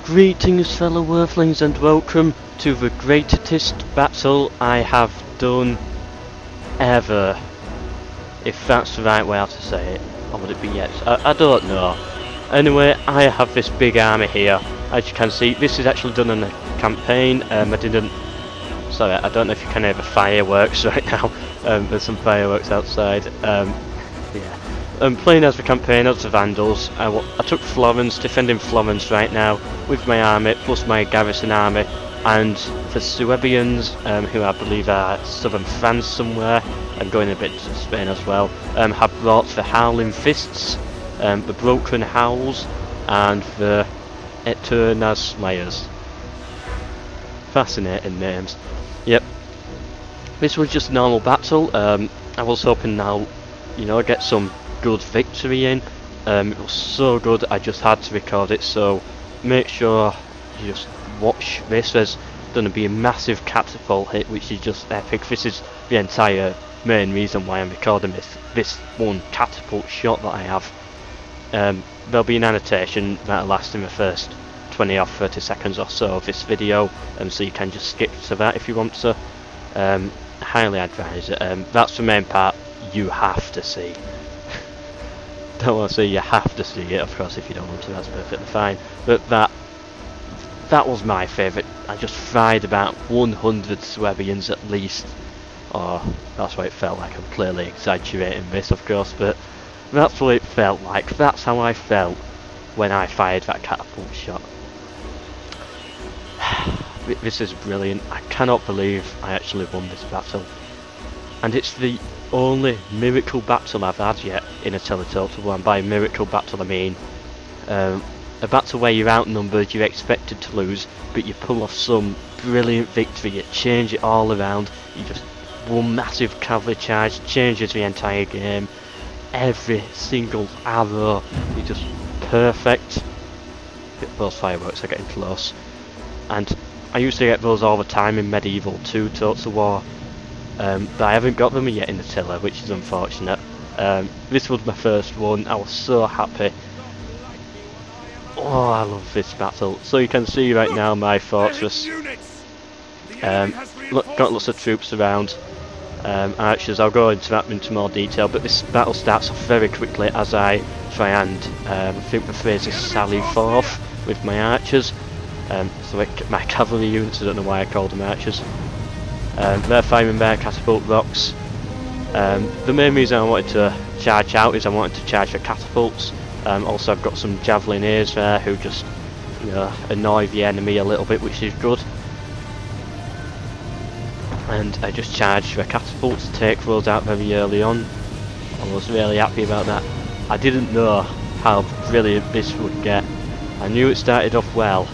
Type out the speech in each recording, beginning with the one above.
Greetings fellow earthlings and welcome to the greatest battle I have done ever. If that's the right way how to say it. Or would it be yes? I don't know. Anyway, I have this big army here. As you can see, this is actually done in a campaign. I don't know if you can hear the fireworks right now. There's some fireworks outside. Yeah. I'm playing as the campaign as the Vandals. I took Florence, defending Florence right now with my army, plus my garrison army, and the Suebians, who I believe are southern France somewhere, and going a bit to Spain as well, have brought the Howling Fists, the Broken Howls, and the Eternal Slayers. Fascinating names. Yep. This was just a normal battle. I was hoping now, get some good victory in. It was so good I just had to record it, so make sure you just watch this. There's going to be a massive catapult hit which is just epic. This is the entire main reason why I'm recording this one catapult shot that I have. There'll be an annotation that'll last in the first 20 or 30 seconds or so of this video, so you can just skip to that if you want to. Highly advise it. That's the main part you have to see. Don't want to say you have to see it, of course. If you don't want to, that's perfectly fine. But that was my favourite. I just fried about 100 Suebians at least. Or that's what it felt like. I'm clearly exaggerating this, of course, but that's what it felt like. That's how I felt when I fired that catapult shot. This is brilliant. I cannot believe I actually won this battle. And it's the only miracle battle I've had yet in Attila Total War, and by miracle battle I mean a battle where you're outnumbered, you're expected to lose, but you pull off some brilliant victory, you change it all around, you just one massive cavalry charge, changes the entire game, every single arrow, you're just perfect. Those fireworks are getting close, and I used to get those all the time in Medieval 2 Total War. But I haven't got them yet in Attila, which is unfortunate. This was my first one. I was so happy. Oh, I love this battle. So you can see right now my fortress. Got lots of troops around. Archers. I'll go into that into more detail. But this battle starts off very quickly as I try and I think the phrase is sally forth with my archers. So my cavalry units. I don't know why I called them archers. They're firing their catapult rocks. The main reason I wanted to charge out is I wanted to charge the catapults. Also I've got some javelineers there who just annoy the enemy a little bit, which is good. And I just charged the catapults to take those out very early on. I was really happy about that. I didn't know how brilliant this would get. I knew it started off well.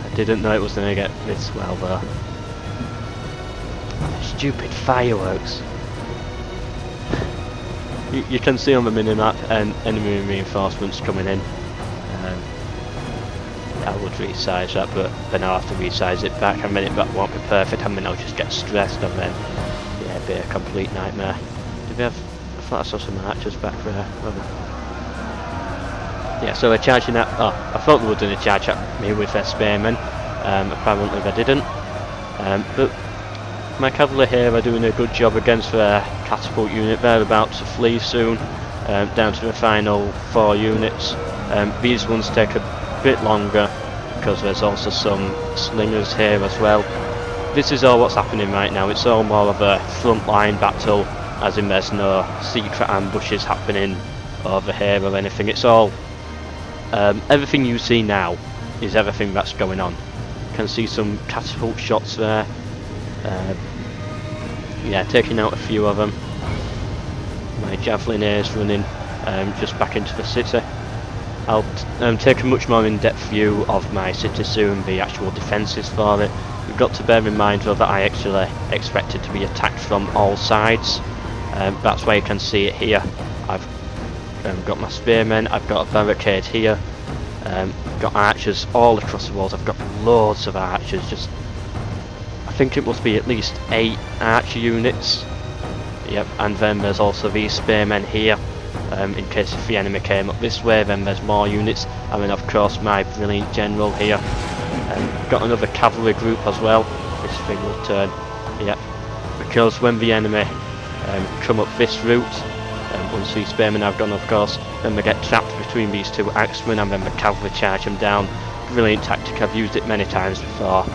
I didn't know it was going to get this well though. Stupid fireworks. You can see on the minimap and enemy reinforcements coming in. I would resize that, but then I'll have to resize it back, and then it won't be perfect, and then I'll just get stressed, and then yeah, it'd be a complete nightmare. Did we have? I thought I saw some archers back there. Yeah, so they're charging at. Oh, I thought they were doing a charge at me with their spearmen. Apparently they didn't. But my cavalry here are doing a good job against their catapult unit. They're about to flee soon, down to the final 4 units. These ones take a bit longer because there's also some slingers here as well. This is all what's happening right now. It's all more of a frontline battle, as in there's no secret ambushes happening over here or anything. It's all everything you see now is everything that's going on. You can see some catapult shots there. Yeah, taking out a few of them. My javelineers running just back into the city. I'll take a much more in-depth view of my city soon, the actual defences for it. You've got to bear in mind though that I actually expected to be attacked from all sides. That's why you can see it here. I've got my spearmen, I've got a barricade here, I've got archers all across the walls. I've got loads of archers, just I think it must be at least 8 archer units. Yep, and then there's also these spearmen here. in case if the enemy came up this way, then there's more units. And then of course my brilliant general here. Got another cavalry group as well. This thing will turn, yep, because when the enemy come up this route, once these spearmen have gone of course, then they get trapped between these two axemen and then the cavalry charge them down. Brilliant tactic, I've used it many times before.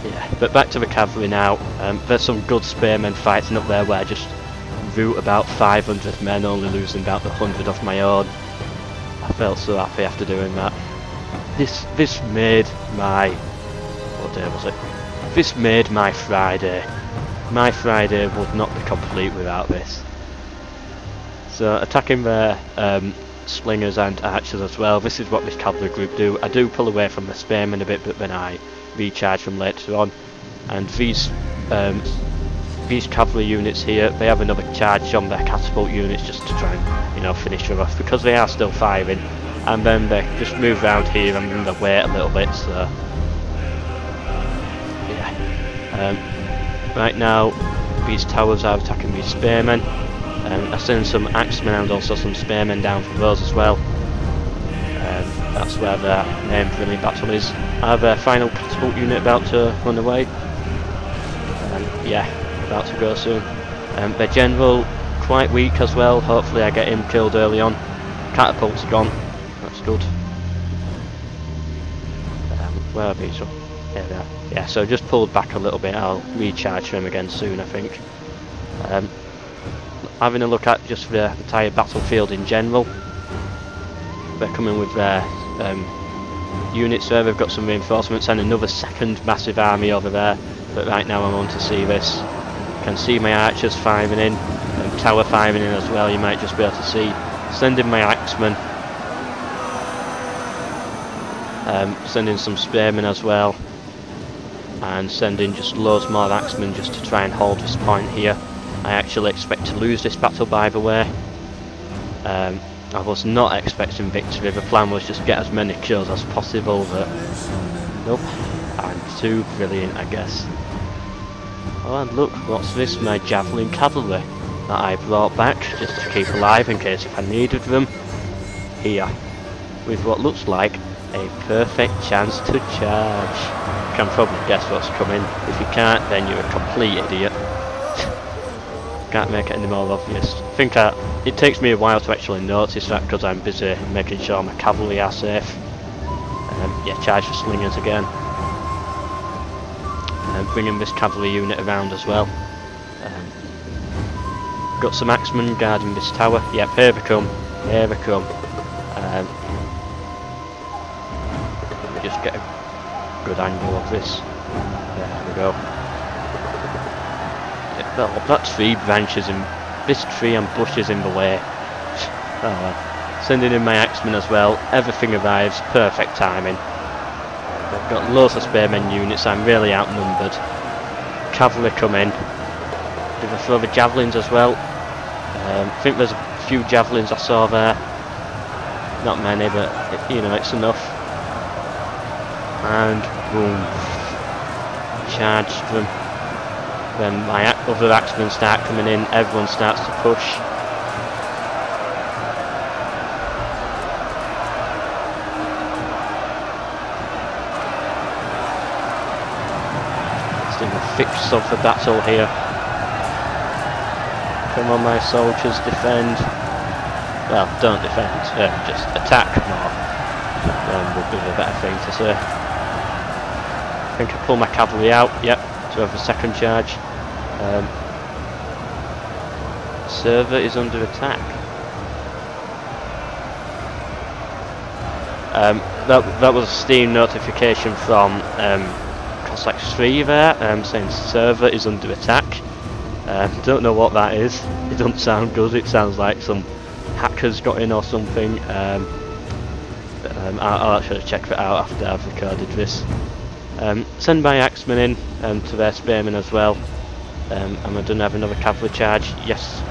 Yeah, but back to the cavalry now. There's some good spearmen fighting up there where I just route about 500 men, only losing about 100 of my own. I felt so happy after doing that. This made my... what day was it? This made my Friday. My Friday would not be complete without this. So attacking their slingers and archers as well. This is what this cavalry group do. I do pull away from the spearmen a bit, but then I recharge them later on. And these cavalry units here, they have another charge on their catapult units just to try and, you know, finish them off because they are still firing. And then they just move around here and then they wait a little bit. So yeah. Right now, these towers are attacking these spearmen. I send some axemen and also some spearmen down from those as well. That's where their main brilliant battle is. I have a final catapult unit about to run away. Yeah, about to go soon. Their general quite weak as well. Hopefully I get him killed early on. Catapult's gone. That's good. Where are these? Here they are. Yeah, so just pulled back a little bit. I'll recharge them again soon, I think. Having a look at just the entire battlefield in general. They're coming with their units there. They've got some reinforcements and another second massive army over there. But right now I want to see this. You can see my archers firing in, and tower firing in as well. You might just be able to see. Sending my axemen. Sending some spearmen as well. And sending just loads more axemen just to try and hold this point here. I actually expect to lose this battle, by the way. I was not expecting victory. The plan was just get as many kills as possible, but nope. I'm too brilliant, I guess. Oh, and look, what's this? My javelin cavalry that I brought back just to keep alive in case if I needed them. Here, with what looks like a perfect chance to charge. You can probably guess what's coming. If you can't, then you're a complete idiot. Can't make it any more obvious. I think it takes me a while to actually notice that because I'm busy making sure my cavalry are safe. Yeah, charge the slingers again. Bringing this cavalry unit around as well. Got some axemen guarding this tower. Yep, here they come. Here they come. Let me just get a good angle of this. There we go. Well, that tree branches in this tree and bushes in the way. Oh well. Sending in my axemen as well. Everything arrives. Perfect timing. I've got loads of spearmen units. I'm really outnumbered. Cavalry come in. Did I throw the javelins as well? I think there's a few javelins I saw there. Not many, but you know, it's enough. And boom. Charged them. Then my other axemen start coming in, everyone starts to push. It's in the thickest of the battle here. Come on my soldiers, defend. Well, don't defend, just attack more. Would be the better thing to say. I think I pull my cavalry out, yep, to have a second charge. Server is under attack. That was a Steam notification from Cossack 3 there, saying server is under attack. Don't know what that is. It doesn't sound good. It sounds like some hackers got in or something. I'll actually check that out after I've recorded this. Send my axemen in to their spearmen as well. And I don't have another cavalry charge. Yes.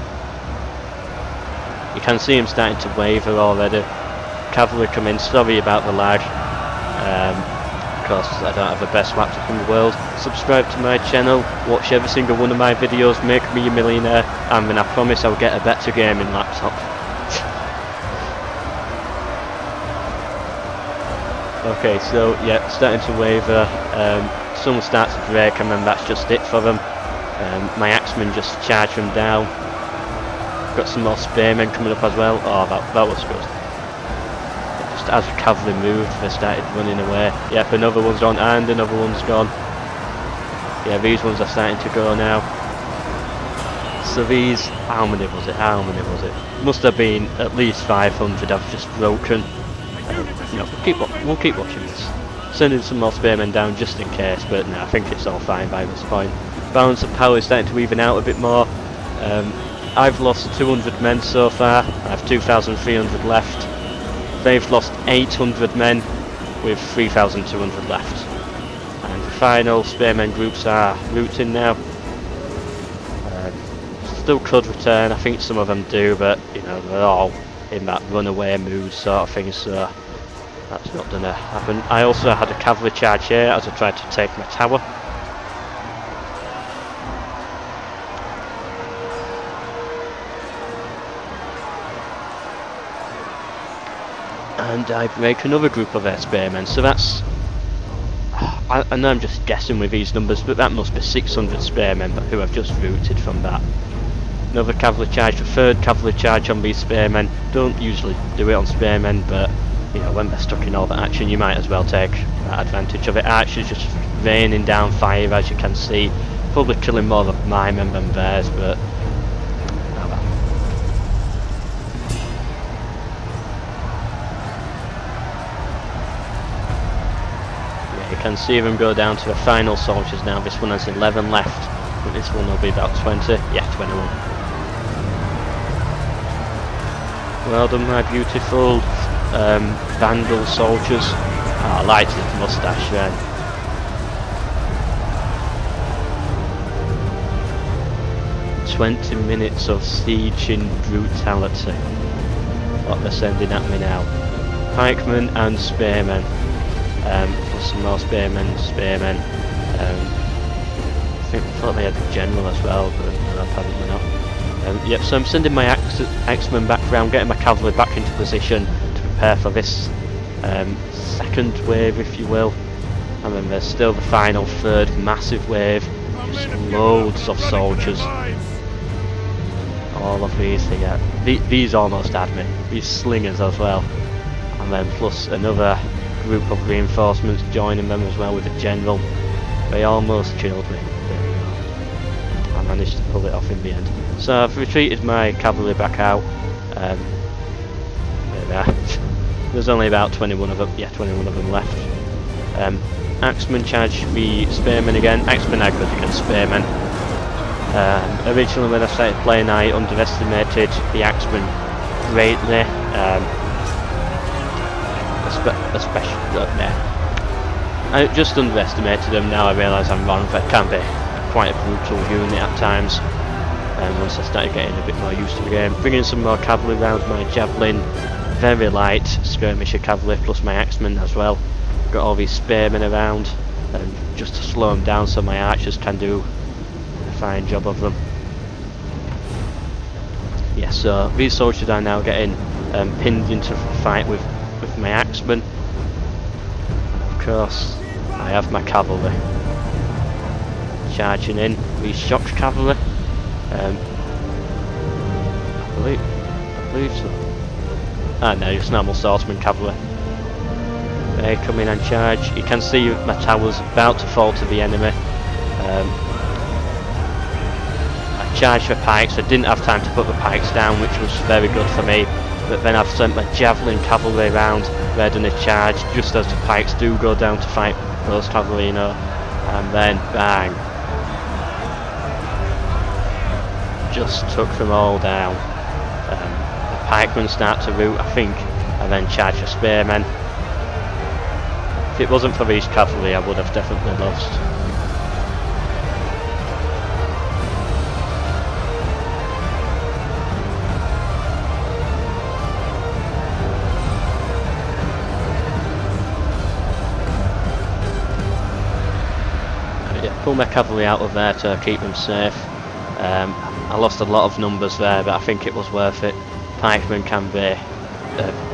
You can see him starting to waver already. Cavalry come in. Sorry about the lag. because I don't have the best laptop in the world. Subscribe to my channel, watch every single one of my videos, make me a millionaire, and then I promise I'll get a better gaming laptop. Okay, so yeah, starting to waver, some start to break, and then that's just it for them. My axemen just charge them down. Got some more spearmen coming up as well. Oh, that was good. Just as the cavalry moved, they started running away. Yep, another one's gone, and another one's gone. Yeah, these ones are starting to go now. So these, how many was it? Must have been at least 500 I've just broken. You know, we'll keep watching this. Sending some more spearmen down just in case, but no, I think it's all fine by this point. Balance of power is starting to even out a bit more. I've lost 200 men so far. I have 2,300 left. They've lost 800 men with 3,200 left. And the final spearmen groups are routing now. Still could return, I think some of them do, but you know, they're all in that runaway mood sort of thing, so that's not gonna happen. I also had a cavalry charge here as I tried to take my tower. And I break another group of their spearmen, so that's... I know I'm just guessing with these numbers, but that must be 600 spearmen who have just routed from that. Another cavalry charge, the third cavalry charge on these spearmen. Don't usually do it on spearmen, but you know, when they're stuck in all that action, you might as well take advantage of it. Archers just raining down fire, as you can see. Probably killing more of my men than theirs, but oh well. Yeah, you can see them go down to the final soldiers now. This one has 11 left, but this one will be about 20. Yeah, 21. Well done, my beautiful Vandal soldiers. Oh, I liked his moustache then. "20 minutes of sieging brutality." What they're sending at me now. Pikemen and spearmen. Plus some more spearmen. I thought they had a general as well, but no, apparently not. Yep, so I'm sending my axemen back round, getting my cavalry back into position to prepare for this second wave, if you will. And then there's still the final third massive wave, just loads of soldiers. All of these here. These almost had me, these slingers as well. And then plus another group of reinforcements joining them as well with a general. They almost killed me. I managed to pull it off in the end. So I've retreated my cavalry back out. There they are. There's only about 21 of them. Yeah, 21 of them left. Axemen charge the spearmen again. Axemen are good against spearmen. Originally when I started playing, I underestimated the axemen greatly. I just underestimated them. Now I realise I'm wrong. They can be quite a brutal unit at times. Once I started getting a bit more used to the game. Bringing some more cavalry round, my javelin, very light skirmisher cavalry, plus my axemen as well. Got all these spearmen around, just to slow them down so my archers can do a fine job of them. Yeah, so these soldiers are now getting pinned into the fight with my axemen. Of course, I have my cavalry charging in. These shock cavalry. I believe so. Ah no, it's normal swordsman cavalry. They come in and charge. You can see my tower's about to fall to the enemy. I charged the pikes. I didn't have time to put the pikes down, which was very good for me. But then I've sent my javelin cavalry round, ready in a charge, just as the pikes do go down to fight those cavalry, you know. And then bang. Just took them all down. The pikemen start to rout, I think, and then charge the spearmen. If it wasn't for these cavalry, I would have definitely lost. pull my cavalry out of there to keep them safe. I lost a lot of numbers there, but I think it was worth it. Pikemen can be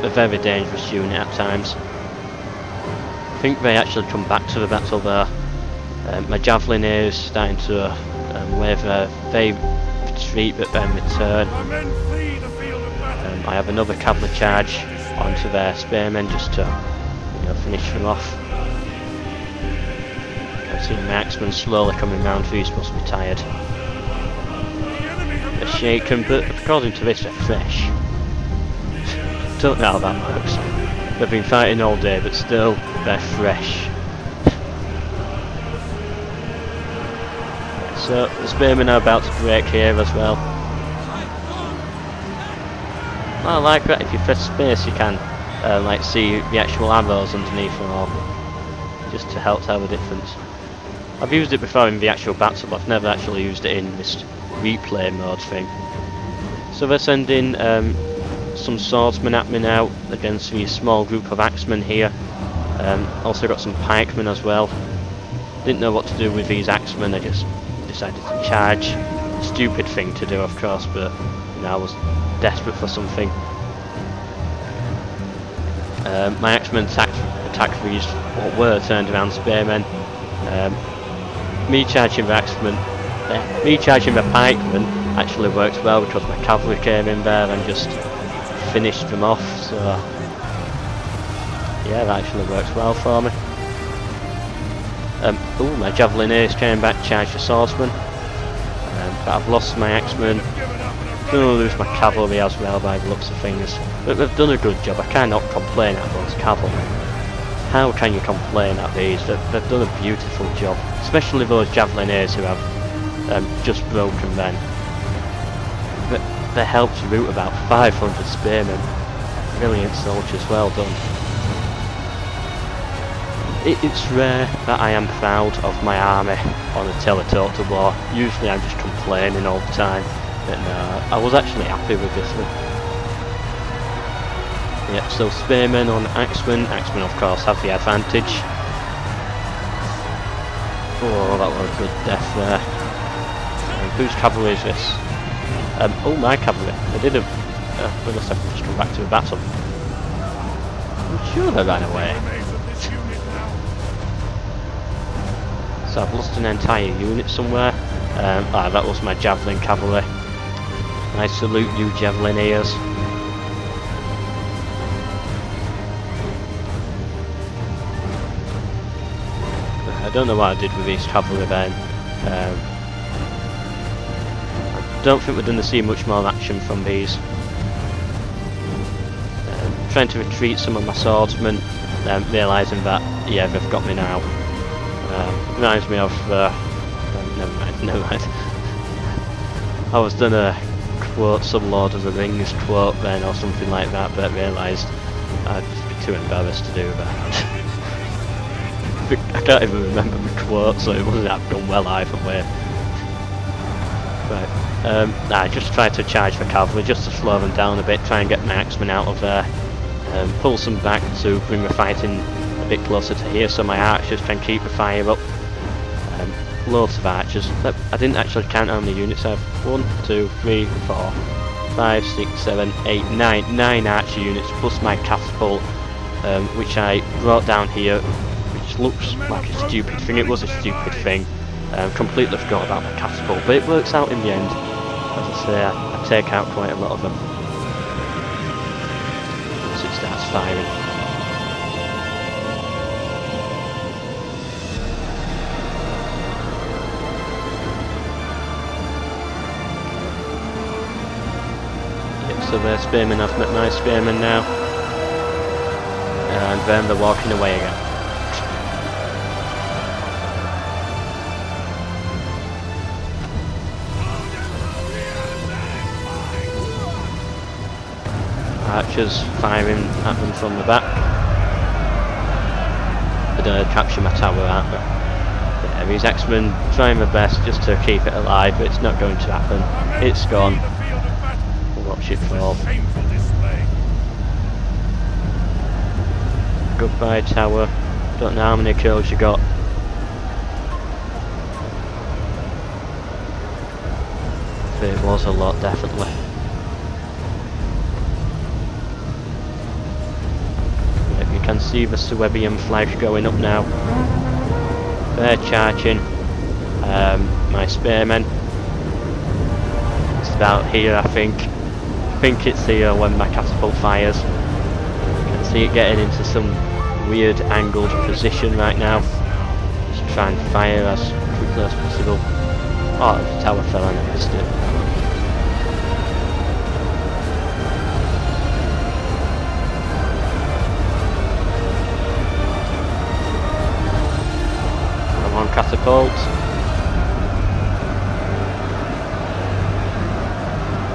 a very dangerous unit at times. I think they actually come back to the battle there. My Javelineers starting to waver. They retreat but then return. I have another cavalry charge onto their spearmen just to finish them off. I see the axemen slowly coming round. These must be tired. They're shaken, but according to this they're fresh. Don't know how that works. They've been fighting all day, but still they're fresh. So the spearmen are about to break here as well. I like that if you press space you can like see the actual arrows underneath them all, just to help tell the difference. I've used it before in the actual battle, but I've never actually used it in this replay mode thing. So they're sending some swordsmen at me now against the small group of axemen here. Also got some pikemen as well. Didn't know what to do with these axemen, I just decided to charge. Stupid thing to do, of course, but I was desperate for something. My axemen attacked these what were turned around spearmen. Me charging the axemen, me charging the pikemen actually worked well because my cavalry came in there and just finished them off. So yeah, that actually works well for me. Oh, my Javelineers came back, charged the swordsman. But I've lost my axemen. Gonna lose my cavalry as well by the looks of things. But they've done a good job. I cannot complain at those cavalry. How can you complain at these? They've done a beautiful job. Especially those Javelineers who have just broken men. But they helped rout about 500 spearmen. Brilliant soldiers, well done. It's rare that I am proud of my army on Attila Total War. Usually I'm just complaining all the time. But no, I was actually happy with this one. Yep, so spearmen on axemen. Axemen of course have the advantage. Oh, that was a good death there. Whose cavalry is this? Oh, my cavalry. They did have... they must have just come back to the battle. I'm sure they ran away. So I've lost an entire unit somewhere. That was my javelin cavalry. I salute you, Javelineers. I don't know what I did with these cavalry then. I don't think we're going to see much more action from these. Trying to retreat some of my swordsmen, realising that, yeah, they've got me now. Reminds me of... never mind. I was going to quote some Lord of the Rings quote then or something like that, but realised I'd just be too embarrassed to do that. I can't even remember the quote, so it wouldn't have gone well either way. Right, I just tried to charge the cavalry just to slow them down a bit, try and get my axemen out of there, pull some back to bring the fighting a bit closer to here so my archers can keep the fire up. Loads of archers. I didn't actually count how many units I have. 1, 2, 3, 4, 5, 6, 7, 8, 9. 9 archer units plus my catapult, which I brought down here, which looks like a stupid thing. It was a stupid thing. Completely forgot about my catapult, but it works out in the end. As I say, I take out quite a lot of them. Once it starts firing. So their spearmen have met my spearmen now, and then they're walking away again. Archers firing at them from the back. They're going to capture my tower, aren't they? Yeah, these axemen trying their best just to keep it alive, but it's not going to happen. It's gone. Watch it fall. Goodbye tower. Don't know how many kills you got. It was a lot, definitely. Yep, you can see the Suebian flag going up now. They're charging. My spearmen. It's about here, I think. I think it's here when my catapult fires. You can see it getting into some weird angled position right now. Just try and fire as quickly as possible. Oh, the tower fell and I missed it. Come on, catapult.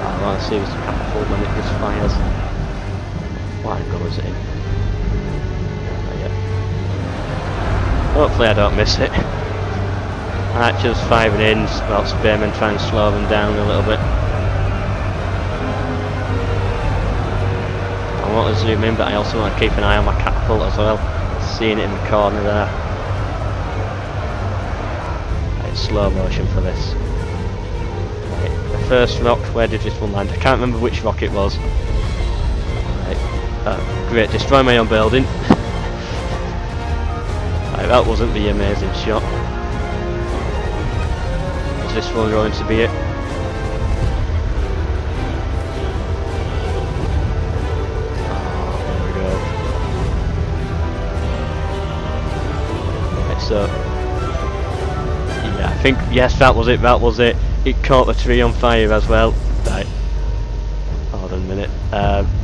I want to see this catapult when it just fires. What angle is it in? Oh, yeah. Hopefully I don't miss it. Archers firing in, well, spearmen trying to slow them down a little bit. I want to zoom in, but I also want to keep an eye on my catapult as well. Seeing it in the corner there. Right, slow motion for this. Right, the first rock, where did this one land? I can't remember which rock it was. Right, great, destroy my own building. Right, that wasn't the amazing shot. This one going to be it. There we go. Right, so yeah, I think yes, that was it. That was it. It caught the tree on fire as well. Right. Hold on a minute.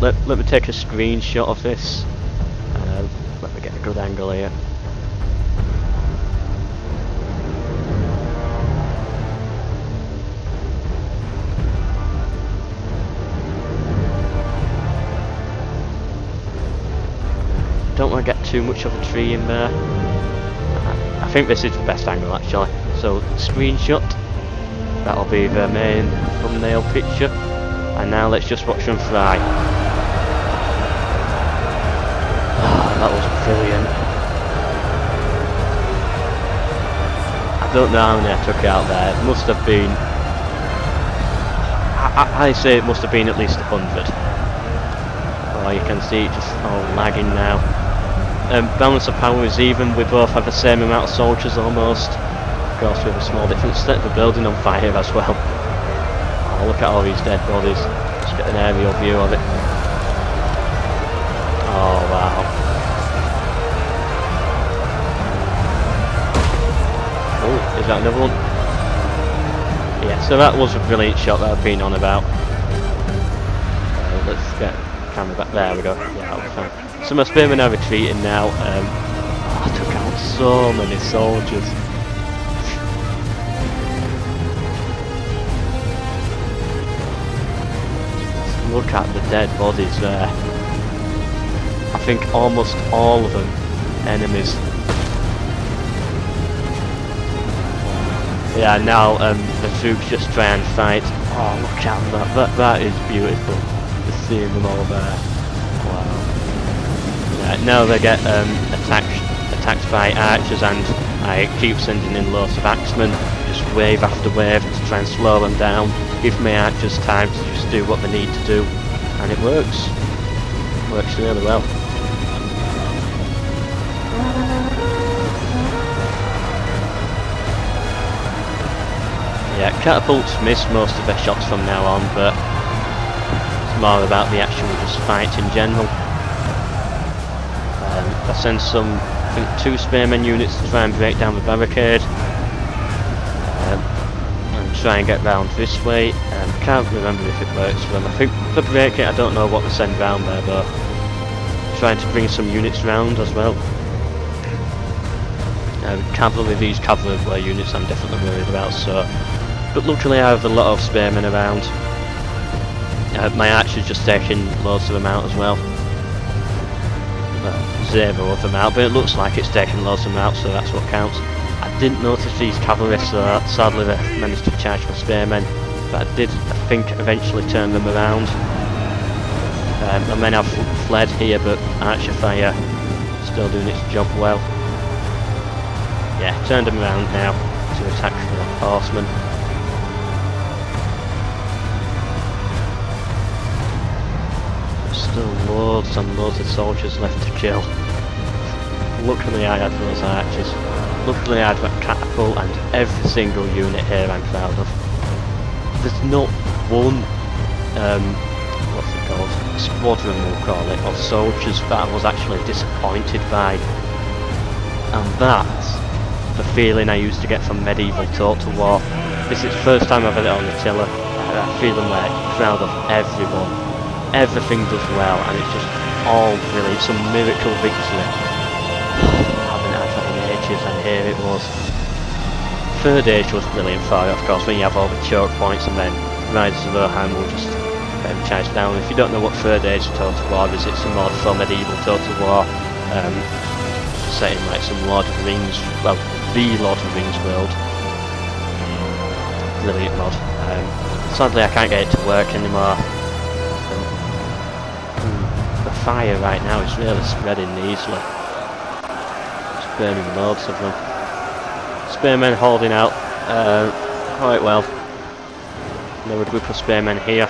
Let me take a screenshot of this. Let me get a good angle here. Don't want to get too much of a tree in there. I think this is the best angle actually. So screenshot. That'll be the main thumbnail picture. And now let's just watch them fry. Oh, that was brilliant. I don't know how many I took out there. It must have been. I say it must have been at least 100. Oh, you can see it just all lagging now. Balance of power is even, we both have the same amount of soldiers almost. Of course with a small difference, set the building on fire as well. Oh, look at all these dead bodies. Just get an aerial view of it. Oh wow. Oh, is that another one? Yeah, so that was a brilliant shot that I've been on about. Let's get the camera back, there we go. Yeah, that was fine. So my spearmen are retreating now. I took out so many soldiers. Look at the dead bodies there. I think almost all of them enemies. Yeah, now the troops just try and fight. Oh, look at that. That is beautiful. Just seeing them all there. Wow. Now they get attacked by archers, and I keep sending in loads of axemen, just wave after wave to try and slow them down, give my archers time to just do what they need to do, and it works. Works really well. Yeah, catapults miss most of their shots from now on, but it's more about the actual just fight in general. I sent some, I think 2 spearmen units to try and break down the barricade and try and get round this way. Can't remember if it works for them. I think for breaking it, I don't know what to send round there, but trying to bring some units round as well. Cavalry, these cavalry units I'm definitely worried about, so. But luckily I have a lot of spearmen around. My archer's just taking loads of them out as well. 0 of them out, but it looks like it's taken loads of them out, so that's what counts. I didn't notice these cavalry, so sadly they managed to charge my spearmen, but I did, I think, eventually turn them around. My men have fled here, but archer fire still doing its job well. Yeah, turned them around now to attack the horsemen. Still loads and loads of soldiers left to kill. Luckily I had those archers. Luckily I had that catapult and every single unit here I'm proud of. There's not one, what's it called? Squadron we'll call it, of soldiers that I was actually disappointed by. And that's the feeling I used to get from medieval Total War. This is the first time I've had it on Attila. I'm feeling like proud of everyone. Everything does well and it's just all brilliant. It's a miracle victory. I haven't had that in ages and here it was. Third age was brilliant for it, of course, when you have all the choke points and then Riders of Rohan will just charge down. If you don't know what third age Total War is, it's a mod for medieval Total War. Set in like some Lord of the Rings, well, the Lord of the Rings world. Brilliant mod. Sadly I can't get it to work anymore. The fire right now is really spreading easily. It's burning loads of them. Spearmen holding out quite well. Another group of spearmen here.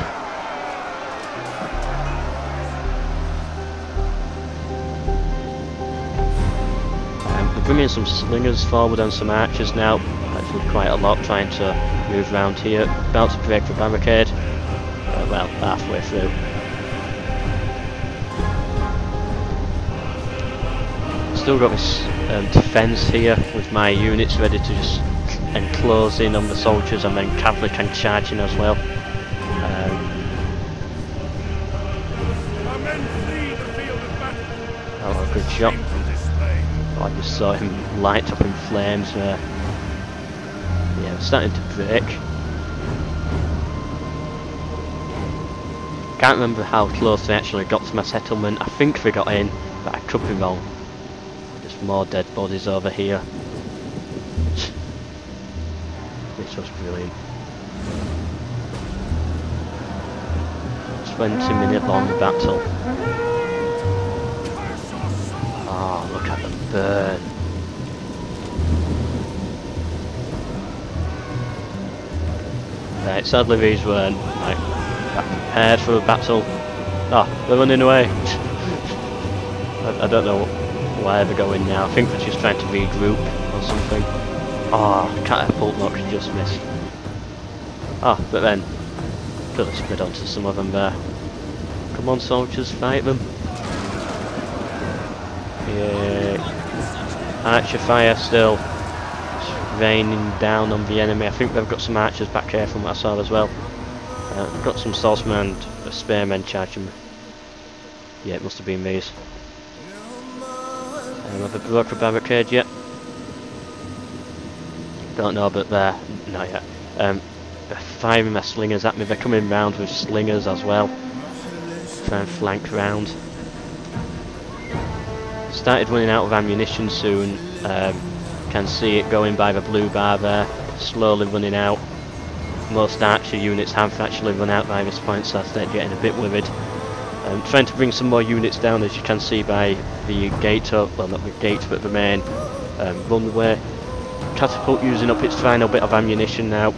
We're bringing some slingers forward and some archers now. Actually quite a lot, trying to move around here. About to break the barricade. Well, halfway through. Still got this defence here with my units ready to just enclose in on the soldiers, and then cavalry can charge in as well. Oh, good shot. Oh, I just saw him light up in flames there. Yeah, it's starting to break. Can't remember how close they actually got to my settlement. I think they got in, but I could be wrong. More dead bodies over here. This was brilliant. 20-minute long battle. Oh, look at them burn. Right, sadly these weren't like prepared for a battle. Ah, they're running away. I don't know where they're going now. I think they're just trying to regroup or something. Oh, catapult lock just missed. Ah, but then could have spread onto some of them there. Come on soldiers, fight them. Yeah. Archer fire still. It's raining down on the enemy. I think they've got some archers back here from what I saw as well. We've got some swordsmen and spearmen charging me. Yeah, it must have been these. Have they broke the barricade yet? Don't know, but they're not yet. They're firing their slingers at me. They're coming round with slingers as well. Try and flank round. Started running out of ammunition soon. Can see it going by the blue bar there. Slowly running out. Most archer units have actually run out by this point, so they're getting a bit worried. Trying to bring some more units down, as you can see by the gate, well not the gate but the main runway. Catapult using up its final bit of ammunition now.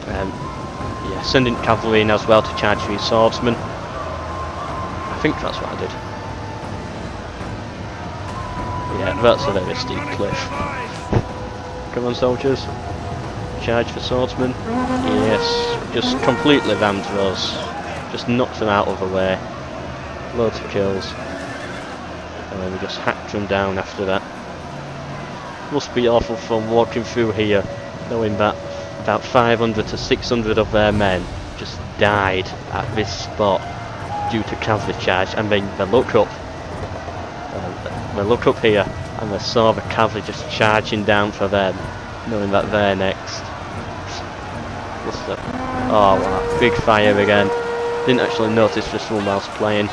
Yeah, sending cavalry in as well to charge these swordsmen. I think that's what I did. Yeah, that's a very steep cliff. Come on soldiers. Charge for swordsmen. Yes, just completely rammed those. Just knocked them out of the way. Loads of kills. And then we just hacked them down after that. Must be awful fun walking through here, knowing that about 500 to 600 of their men just died at this spot due to cavalry charge, and then they look up. They look up here and they saw the cavalry just charging down for them, knowing that they're next. What's that? Oh wow, big fire again. Didn't actually notice this one whilst playing.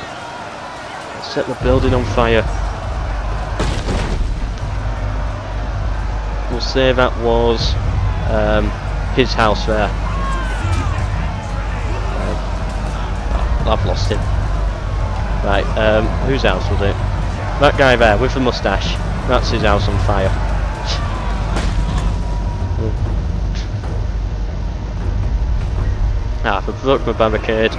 Set the building on fire. We'll say that was his house there. I've lost him. Right, whose house was it? That guy there with the moustache. That's his house on fire. I broke my barricade.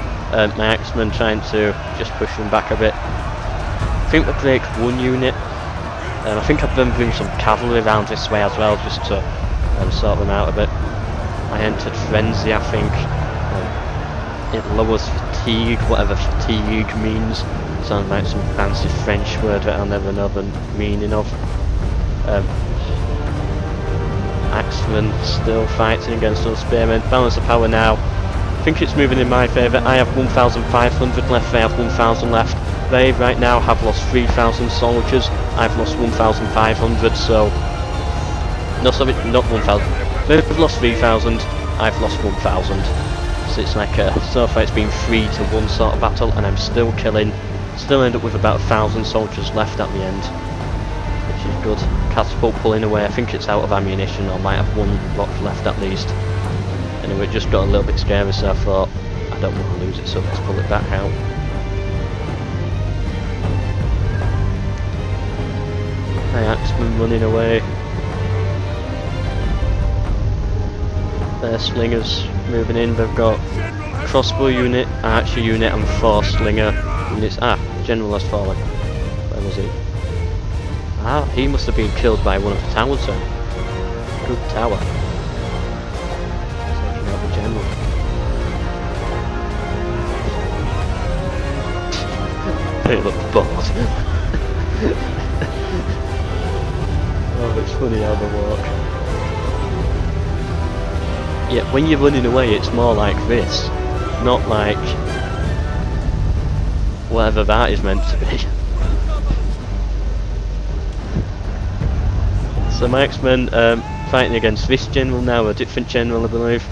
My axemen trying to just push them back a bit. I think we break one unit. I think I've been bring some cavalry around this way as well, just to sort them out a bit. I entered frenzy, I think. It lowers fatigue, whatever fatigue means. Sounds like some fancy French word that I'll never know the meaning of. Axemen still fighting against those spearmen. Balance of power now. I think it's moving in my favour. I have 1,500 left, they have 1,000 left. They right now have lost 3,000 soldiers. I've lost 1,500, so... No, sorry, not 1,000. They've lost 3,000, I've lost 1,000. So it's like so far it's been 3-to-1 sort of battle, and I'm still killing. Still end up with about 1,000 soldiers left at the end, which is good. Catapult pulling away. I think it's out of ammunition, or might have one box left at least. Anyway, it just got a little bit scary, so I thought I don't want to lose it, so let's pull it back out. My axemen running away. Their slingers moving in. They've got crossbow unit, archer unit, and 4 slinger units. General has fallen. Where was he? He must have been killed by one of the towers then. Good tower. Taking out the general. They look bored. Oh, it's funny how they walk. Yeah, when you're running away it's more like this, not like whatever that is meant to be. So my X-Men fighting against this general now, a different general I believe.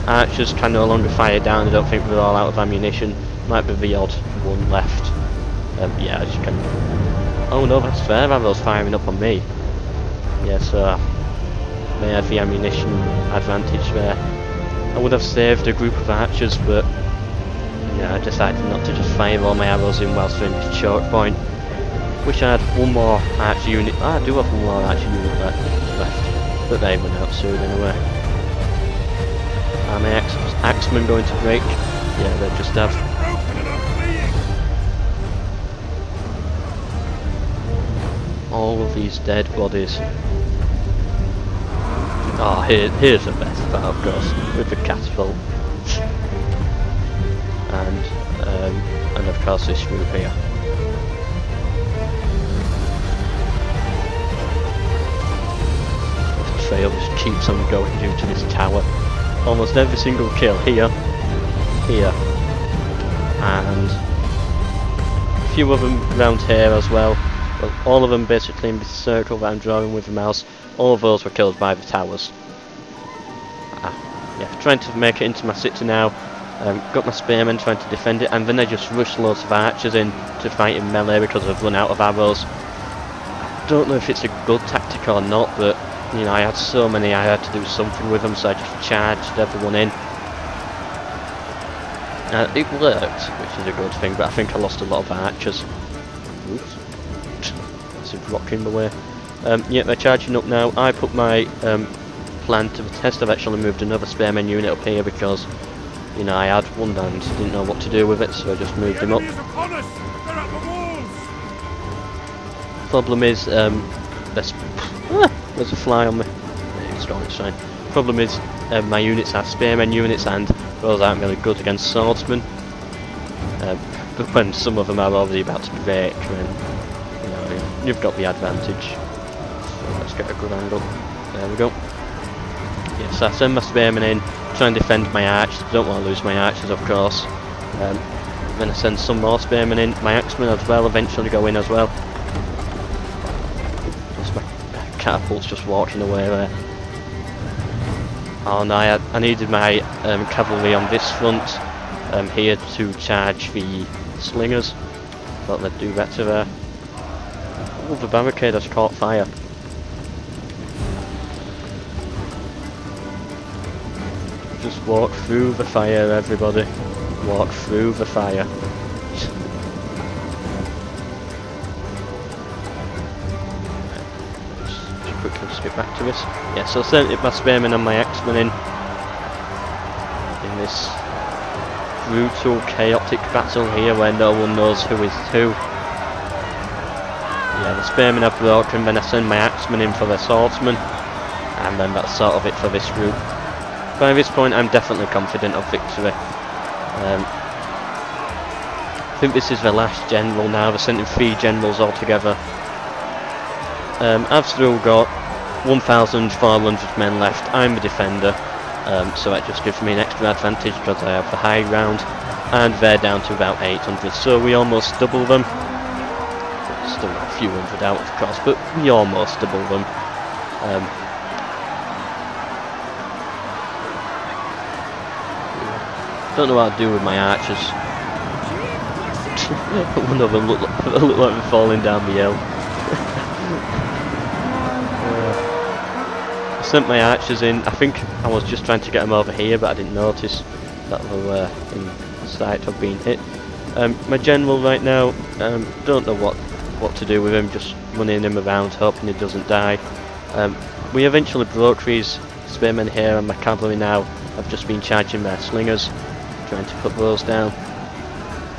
Archers can no longer fire down, I don't think they're all out of ammunition. Might be the odd one left. Yeah, I just can... Oh no, that's fair, arrows firing up on me. Yeah, so they had the ammunition advantage there. I would have saved a group of archers, but yeah, I decided not to just fire all my arrows in whilst they're in the choke point. Wish I had one more archer unit. I do have one more archer unit left, but they run out soon anyway. Are my axemen going to break? Yeah, they just have. All of these dead bodies. Oh, here's the best part, of course, with the catapult. And of course this group here. The trail just keeps on going due to this tower. Almost every single kill here, and a few of them around here as well. But all of them basically in this circle that I'm drawing with the mouse. All of those were killed by the towers. Yeah, trying to make it into my city now. Got my spearmen trying to defend it, and then I just rushed loads of archers in to fight in melee because I've run out of arrows. I don't know if it's a good tactic or not, but you know, I had so many, I had to do something with them, so I just charged everyone in. It worked, which is a good thing, but I think I lost a lot of archers. Oops. Massive rock in the way. Yeah, they're charging up now. I put my plan to the test. I've actually moved another spearman unit up here because, you know, I had one and didn't know what to do with it, so I just moved him up. Problem is, there's a fly on me. It's gone, it's fine. Problem is, my units are spearmen units, and those aren't really good against swordsmen. But when some of them are already about to break, then you know, you've got the advantage. So let's get a good angle. There we go. Yes, I send my spearmen in, try and defend my archers. I don't want to lose my archers, of course. Then I send some more spearmen in. My axemen as well eventually go in as well. Just my catapult's just walking away there. Oh no, I needed my cavalry on this front here to charge the slingers. Thought they'd do better there. Oh, the barricade has caught fire. Just walk through the fire, everybody. Walk through the fire. Just quickly skip back to this. Yeah, so I sent my spearmen and my axemen in. in this brutal, chaotic battle here where no one knows who is who. Yeah, the spearmen have broken, then I send my axemen in for the swordsmen, and then that's sort of it for this group. By this point I'm definitely confident of victory. I think this is the last general now. They're sending 3 generals altogether. I've still got 1,400 men left. I'm the defender, so that just gives me an extra advantage because I have the high ground, and they're down to about 800, so we almost double them. Still a few hundred out of course, but we almost double them. Don't know what to do with my archers. One of them look like they're falling down the hill. I sent my archers in. I think I was just trying to get them over here, but I didn't notice that they were in sight of being hit. My general right now, don't know what to do with him, just running him around hoping he doesn't die. We eventually broke these spearmen here, and my cavalry now have just been charging their slingers, trying to put those down.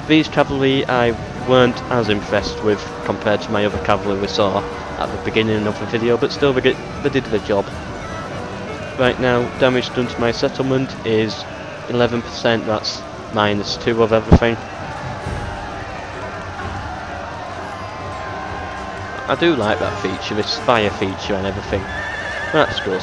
These cavalry I weren't as impressed with compared to my other cavalry we saw at the beginning of the video, but still they did the job. Right now, damage done to my settlement is 11%, that's -2 of everything. I do like that feature, this fire feature and everything. That's good.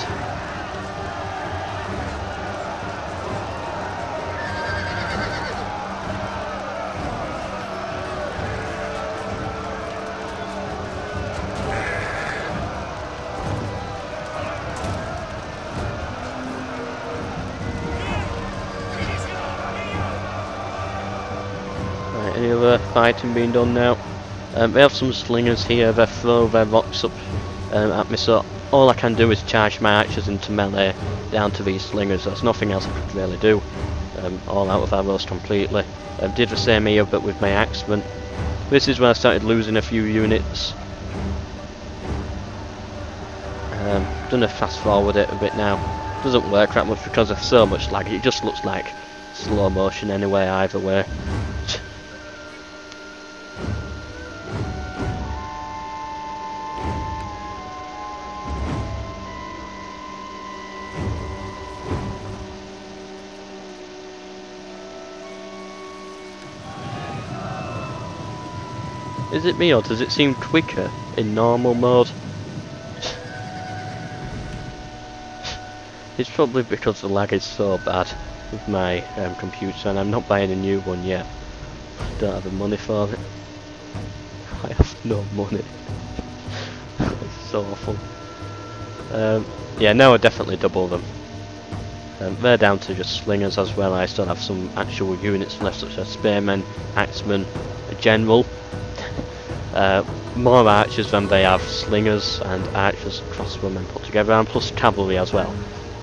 Right, any other fighting being done now? They have some slingers here, they throw their rocks up at me, so all I can do is charge my archers into melee down to these slingers. There's nothing else I could really do. All out of arrows completely. Did the same here but with my axemen. This is where I started losing a few units. Done a fast forward it a bit now. Doesn't work that much because there's so much lag, it just looks like slow motion anyway either way. Is it me or does it seem quicker in normal mode? It's probably because the lag is so bad with my computer and I'm not buying a new one yet. Don't have the money for it. I have no money. It's so awful. Yeah, now I definitely double them. They're down to just slingers as well. I still have some actual units left such as spearmen, axemen, a general. More archers than they have slingers, and archers and crossbowmen put together, and plus cavalry as well,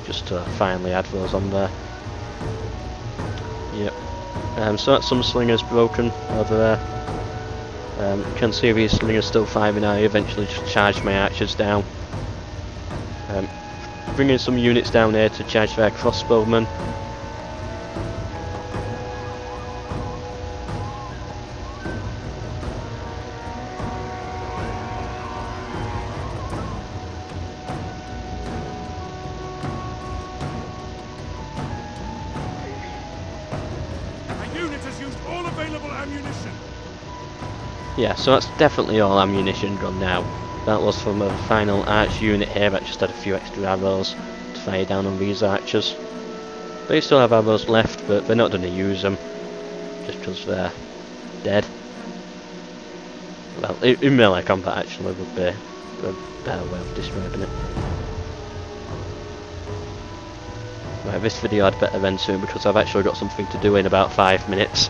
just to finally add those on there. Yep. So that's some slingers broken over there. You can see these slingers still firing. I eventually just charged my archers down. Bringing some units down here to charge their crossbowmen. Yeah, so that's definitely all ammunition gone now. That was from a final arch unit here that just had a few extra arrows to fire down on these archers. They still have arrows left, but they're not going to use them, just because they're dead. Well, in melee combat actually would be a better way of describing it. Right, this video I'd better end soon because I've actually got something to do in about 5 minutes.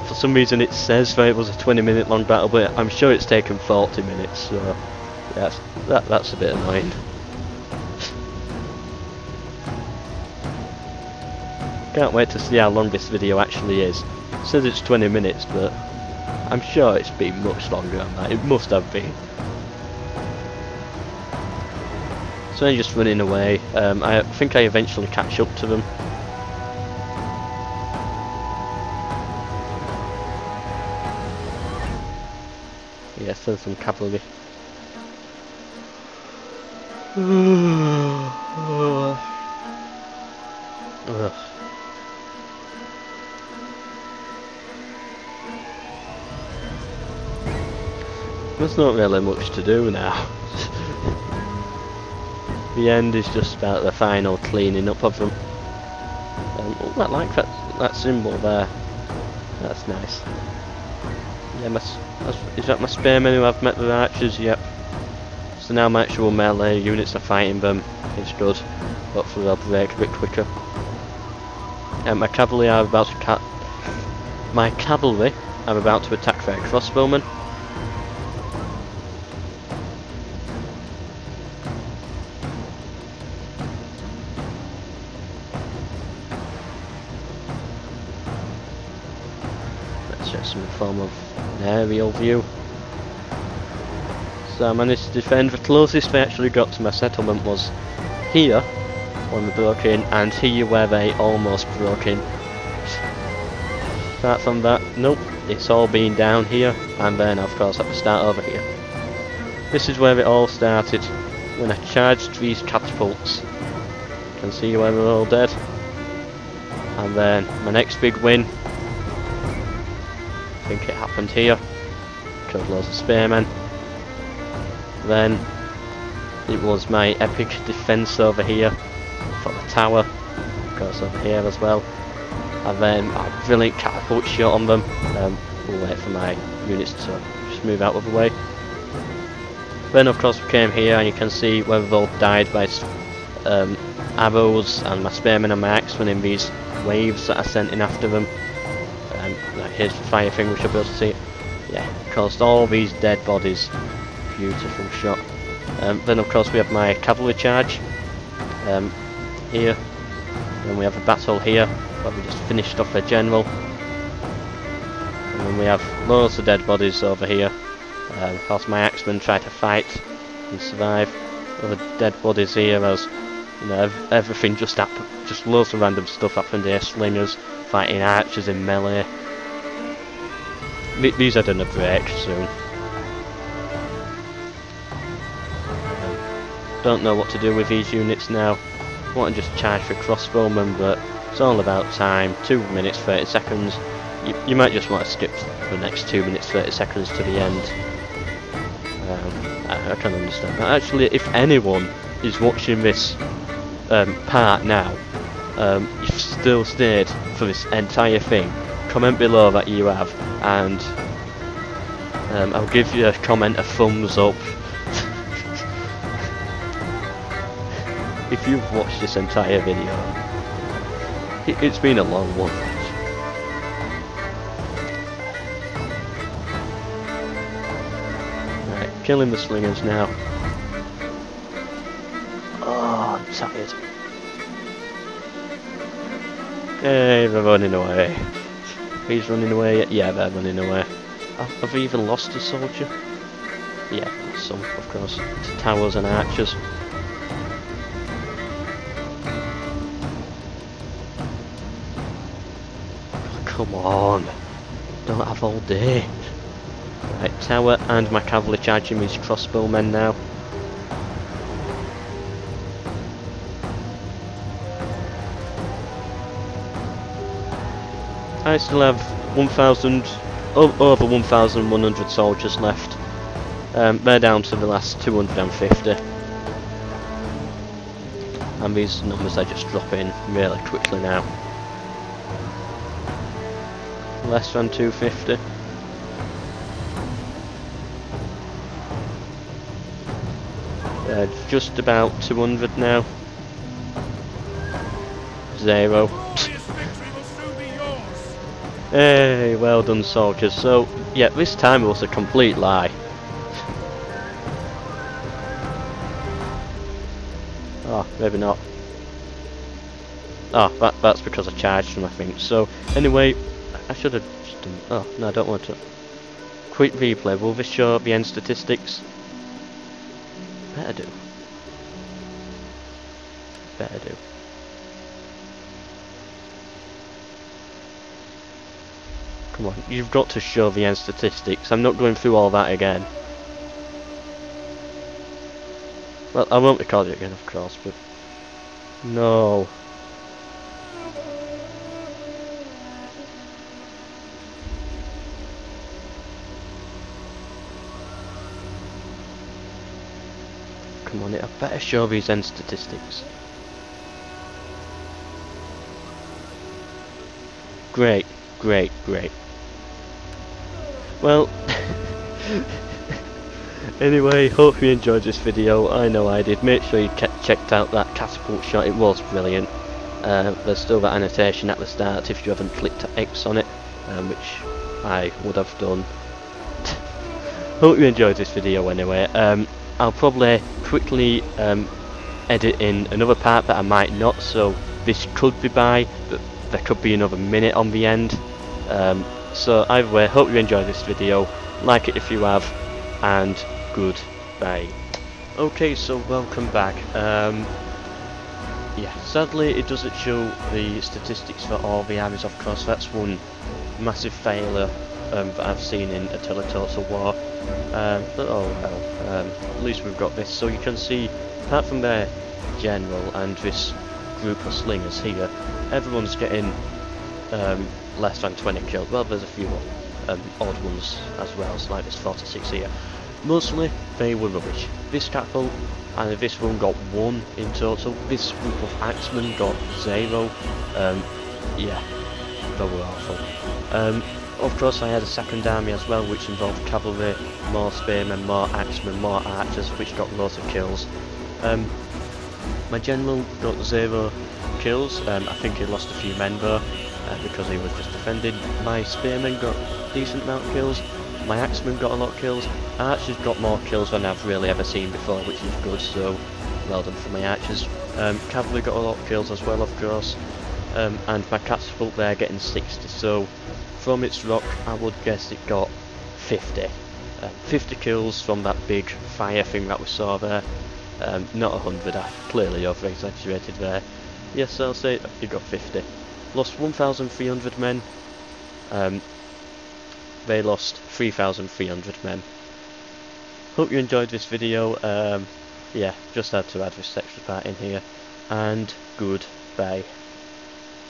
For some reason it says that it was a 20-minute long battle, but I'm sure it's taken 40 minutes, so yeah, that's a bit annoying. Can't wait to see how long this video actually is. It says it's 20 minutes, but I'm sure it's been much longer than that. It must have been. So so they're just running away. I think I eventually catch up to them. Yes, there's some cavalry. Ugh. There's not really much to do now. The end is just about the final cleaning up of them. Oh, I like that symbol there. That's nice. Yeah, is that my spearmen who have met the archers? Yep. So now my actual melee units are fighting them. It's good. Hopefully they'll break a bit quicker. My cavalry are about to attack their crossbowmen. Let's get some form of an aerial view. So I managed to defend. The closest they actually got to my settlement was here, when they broke in, and here where they almost broke in. Apart from that, nope, it's all been down here, and then of course I have to start over here. This is where it all started, when I charged these catapults. You can see where they're all dead. And then my next big win, I think it happened here. Killed loads of spearmen. Then it was my epic defense over here for the tower, of course over here as well, and then a brilliant catapult shot on them. We'll wait for my units to just move out of the way. Then of course we came here and you can see where they've all died by arrows, and my spearmen and my axemen in these waves that I sent in after them. Like here's the fire thing, we should be able to see it. Yeah, caused all these dead bodies. Beautiful shot. Then of course we have my cavalry charge here. Then we have a battle here where we just finished off a general. And then we have loads of dead bodies over here. Of course my axemen try to fight and survive. Other dead bodies here, as you know, everything just happened. Just loads of random stuff happened here. Slingers fighting archers in melee. These are gonna break soon. Don't know what to do with these units now. I want to just charge for crossbowmen, but it's all about time. 2 minutes 30 seconds. You might just want to skip the next 2 minutes 30 seconds to the end. I can understand that. Actually, if anyone is watching this part now, you've still stayed for this entire thing, comment below that you have, and I'll give your comment a thumbs up. If you've watched this entire video, it's been a long one. Right, killing the slingers now. Oh, I'm tired. Hey, they're running away. He's running away. Yeah, they're running away. Have we even lost a soldier? Yeah, some, of course. To towers and archers. Come on, don't have all day. Right, tower and my cavalry charging these crossbowmen now. I still have over 1,100 soldiers left. They're down to the last 250. And these numbers are just dropping really quickly now. Less than 250. Just about 200 now. 0. Hey, well done soldiers. So, yeah, this time it was a complete lie. Oh, maybe not. Oh, that's because I charged them, I think. So, anyway, I should have just done... Oh, no, I don't want to. Quick replay. Will this show the end statistics? Better do. Better do. Come on, you've got to show the end statistics. I'm not going through all that again. Well, I won't record it again, of course, but... No. Come on, I better show these end statistics. Great, great, great. Well, anyway, hope you enjoyed this video. I know I did. Make sure you checked out that catapult shot, it was brilliant. There's still that annotation at the start if you haven't clicked X on it, which I would have done. Hope you enjoyed this video anyway. I'll probably quickly edit in another part, but I might not, so this could be but there could be another minute on the end. So either way, hope you enjoyed this video, like it if you have, and goodbye. Okay, so welcome back. Yeah, sadly it doesn't show the statistics for all the armies, of course. That's one massive failure that I've seen in Attila Total War. But oh well, at least we've got this, so you can see, apart from their general and this group of slingers here, everyone's getting less than 20 kills. Well, there's a few odd ones as well, so like this 46 here. Mostly they were rubbish. This catapult and this one got 1 in total. This group of axemen got 0. Yeah, they were awful. Of course I had a second army as well, which involved cavalry, more spearmen, more axemen, more archers, which got loads of kills. My general got 0 kills. I think he lost a few men though, because he was just defending. My spearmen got a decent amount of kills. My axemen got a lot of kills. Archers got more kills than I've really ever seen before, which is good, so well done for my archers. Cavalry got a lot of kills as well, of course. And my catapult there getting 60, so from its rock I would guess it got 50. 50 kills from that big fire thing that we saw there. Not 100, I clearly over exaggerated there. Yes, I'll say it got 50. Lost 1,300 men. They lost 3,300 men. Hope you enjoyed this video. Yeah, just had to add this extra part in here. And goodbye.